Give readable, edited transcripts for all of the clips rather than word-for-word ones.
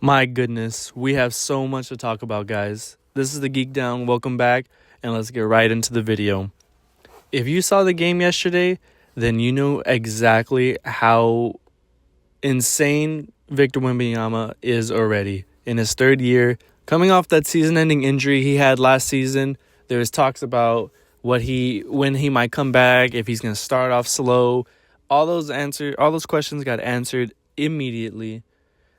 My goodness, we have so much to talk about, guys. This is the Geek Down. Welcome back, and let's get right into the video. If you saw the game yesterday, then you know exactly how insane Victor Wembanyama is already. In his third year, coming off that season-ending injury he had last season, there was talks about when he might come back, if he's going to start off slow. All those questions got answered immediately.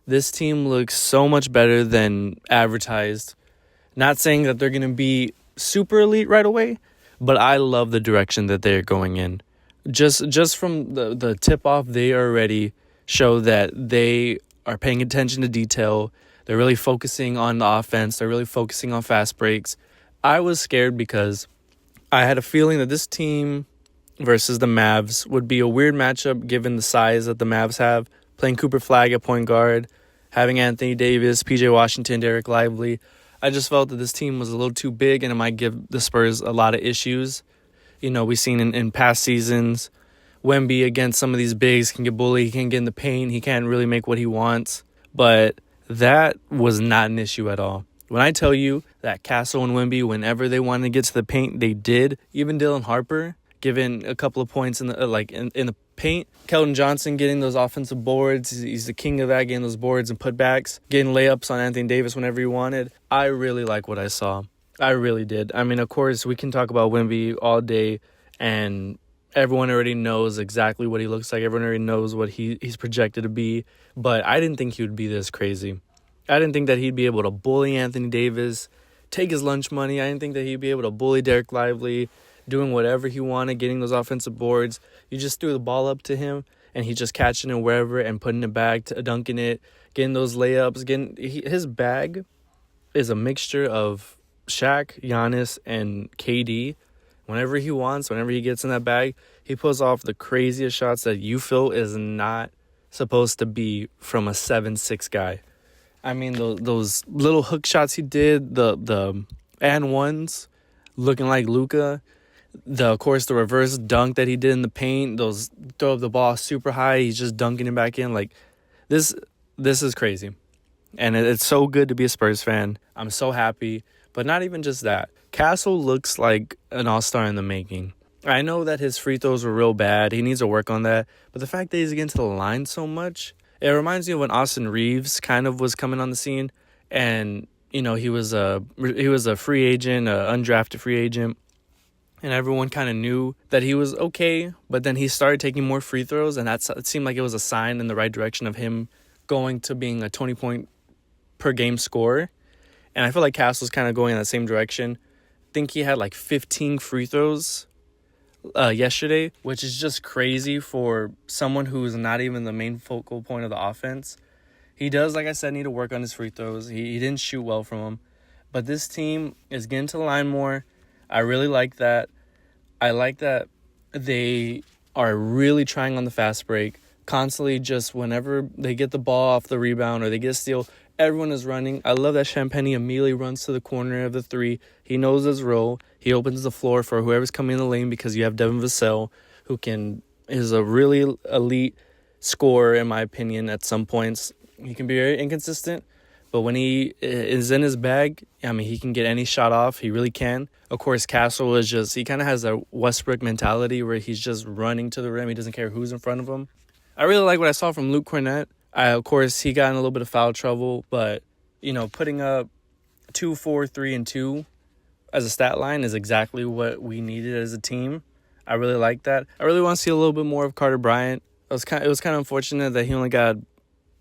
This team looks so much better than advertised. Not saying that they're going to be super elite right away, but I love the direction that they're going in. Just from the tip-off, they already show that they are paying attention to detail. They're really focusing on the offense. They're really focusing on fast breaks. I was scared because I had a feeling that this team versus the Mavs would be a weird matchup given the size that the Mavs have. Playing Cooper Flagg at point guard, having Anthony Davis, PJ Washington, Derek Lively. I just felt that this team was a little too big and it might give the Spurs a lot of issues. You know, we've seen in past seasons, Wemby against some of these bigs can get bullied. He can't get in the paint. He can't really make what he wants. But that was not an issue at all. When I tell you that Castle and Wemby, whenever they wanted to get to the paint, they did. Even Dylan Harper, given a couple of points in the paint. Keldon Johnson getting those offensive boards. He's the king of that, getting those boards and putbacks, getting layups on Anthony Davis whenever he wanted. I really like what I saw. I really did. I mean, of course, we can talk about Wemby all day, and everyone already knows exactly what he looks like. Everyone already knows what he's projected to be. But I didn't think he would be this crazy. I didn't think that he'd be able to bully Anthony Davis, take his lunch money. I didn't think that he'd be able to bully Derek Lively, doing whatever he wanted, getting those offensive boards. You just threw the ball up to him, and he just catching it wherever and putting it back, dunking it, getting those layups. His bag is a mixture of Shaq, Giannis, and KD. Whenever he wants, whenever he gets in that bag, he pulls off the craziest shots that you feel is not supposed to be from a 7'6" guy. I mean, those little hook shots he did, the and ones, looking like Luka. Of course, the reverse dunk that he did in the paint, those throw up the ball super high, he's just dunking it back in. Like, this is crazy. And it's so good to be a Spurs fan. I'm so happy. But not even just that. Castle looks like an all-star in the making. I know that his free throws were real bad. He needs to work on that. But the fact that he's getting to the line so much, it reminds me of when Austin Reeves kind of was coming on the scene. And, you know, he was a free agent, an undrafted free agent. And everyone kind of knew that he was okay. But then he started taking more free throws. And it seemed like it was a sign in the right direction of him going to being a 20-point per game scorer. And I feel like Castle's kind of going in that same direction. I think he had like 15 free throws yesterday, which is just crazy for someone who's not even the main focal point of the offense. He does, like I said, need to work on his free throws. He didn't shoot well from them. But this team is getting to the line more. I really like that. I like that they are really trying on the fast break. Constantly just whenever they get the ball off the rebound or they get a steal, everyone is running. I love that Champagne immediately runs to the corner of the three. He knows his role. He opens the floor for whoever's coming in the lane because you have Devin Vassell, who is a really elite scorer, in my opinion, at some points. He can be very inconsistent, but when he is in his bag, I mean, he can get any shot off. He really can. Of course, Castle he kind of has that Westbrook mentality where he's just running to the rim. He doesn't care who's in front of him. I really like what I saw from Luke Cornett. Of course, he got in a little bit of foul trouble, but, you know, putting up 2, 4, 3, and 2 as a stat line is exactly what we needed as a team. I really like that. I really want to see a little bit more of Carter Bryant. It was kind of unfortunate that he only got,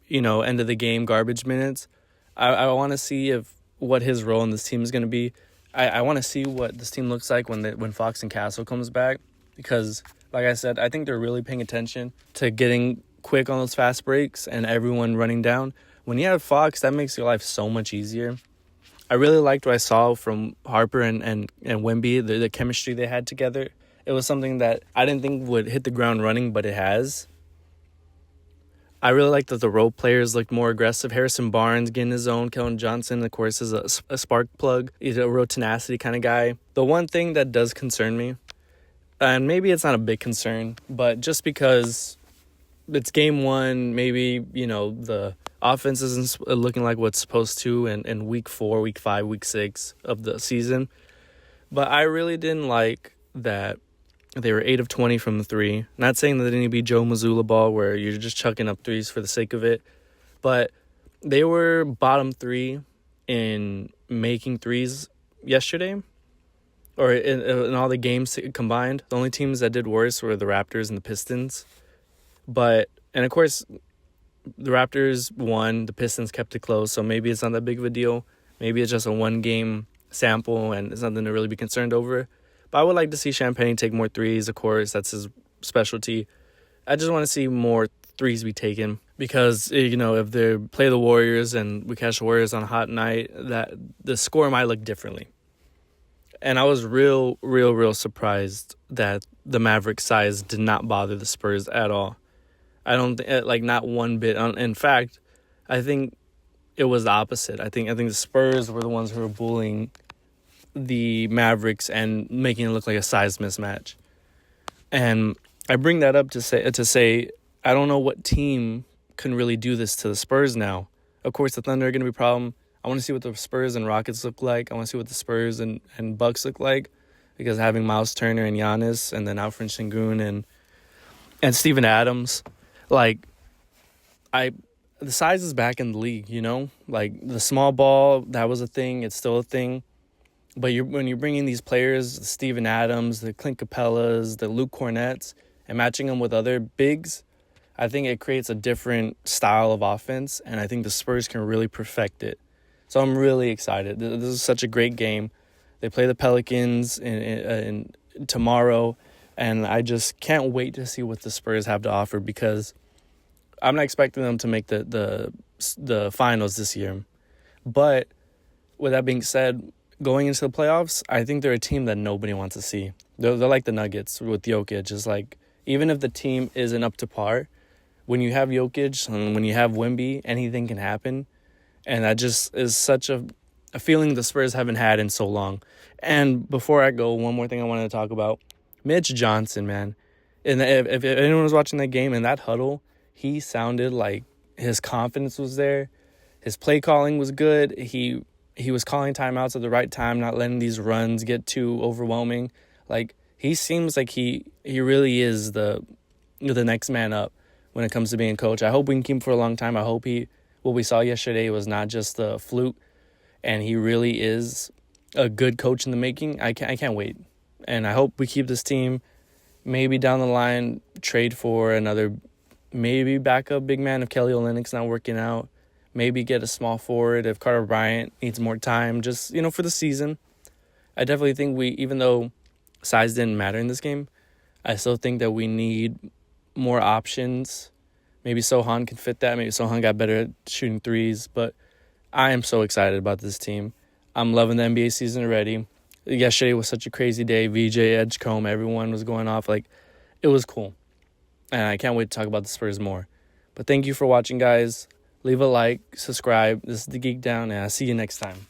you know, end of the game garbage minutes. I want to see what his role in this team is going to be. I want to see what this team looks like when Fox and Castle comes back because, like I said, I think they're really paying attention to getting quick on those fast breaks and everyone running down. When you have Fox, that makes your life so much easier. I really liked what I saw from Harper and Wemby, the chemistry they had together. It was something that I didn't think would hit the ground running, but it has. I really like that the role players looked more aggressive. Harrison Barnes getting his own. Keldon Johnson, of course, is a spark plug. He's a real tenacity kind of guy. The one thing that does concern me, and maybe it's not a big concern, but just because it's game one, maybe, you know, the Offense isn't looking like what's supposed to in week 4, week 5, week 6 of the season. But I really didn't like that they were 8 of 20 from the three. Not saying that they need to be Joe Mazzulla ball where you're just chucking up threes for the sake of it. But they were bottom 3 in making threes yesterday, or in all the games combined. The only teams that did worse were the Raptors and the Pistons. And of course, the Raptors won. The Pistons kept it close, so maybe it's not that big of a deal. Maybe it's just a one-game sample, and it's nothing to really be concerned over. But I would like to see Champagne take more threes, of course. That's his specialty. I just want to see more threes be taken because, if they play the Warriors and we catch the Warriors on a hot night, that the score might look differently. And I was real surprised that the Mavericks size did not bother the Spurs at all. I don't think, not one bit. In fact, I think it was the opposite. I think the Spurs were the ones who were bullying the Mavericks and making it look like a size mismatch. And I bring that up to say I don't know what team can really do this to the Spurs now. Of course, the Thunder are going to be a problem. I want to see what the Spurs and Rockets look like. I want to see what the Spurs and Bucks look like, because having Miles Turner and Giannis and then Alfred Sengun and Steven Adams, the size is back in the league, the small ball, that was a thing. It's still a thing. But when you're bringing these players, the Steven Adams, the Clint Capellas, the Luke Cornettes, and matching them with other bigs, I think it creates a different style of offense, and I think the Spurs can really perfect it. So I'm really excited. This is such a great game. They play the Pelicans in tomorrow, and I just can't wait to see what the Spurs have to offer, because I'm not expecting them to make the finals this year. But with that being said, going into the playoffs, I think they're a team that nobody wants to see. They're like the Nuggets with Jokic. It's like, even if the team isn't up to par, when you have Jokic and when you have Wemby, anything can happen. And that just is such a feeling the Spurs haven't had in so long. And before I go, one more thing I wanted to talk about. Mitch Johnson, man. And if anyone was watching that game, in that huddle, he sounded like his confidence was there. His play calling was good. He was calling timeouts at the right time, not letting these runs get too overwhelming. He seems like he really is the next man up when it comes to being coach. I hope we can keep him for a long time. I hope what we saw yesterday was not just a fluke, and he really is a good coach in the making. I can't wait. And I hope we keep this team. Maybe down the line, trade for another, maybe backup big man if Kelly Olynyk's not working out. Maybe get a small forward if Carter Bryant needs more time, just, for the season. I definitely think even though size didn't matter in this game, I still think that we need more options. Maybe Sohan can fit that. Maybe Sohan got better at shooting threes. But I am so excited about this team. I'm loving the NBA season already. Yesterday was such a crazy day. VJ, Edgecombe, everyone was going off. It was cool. And I can't wait to talk about the Spurs more. But thank you for watching, guys. Leave a like, subscribe. This is The Geek Down, and I'll see you next time.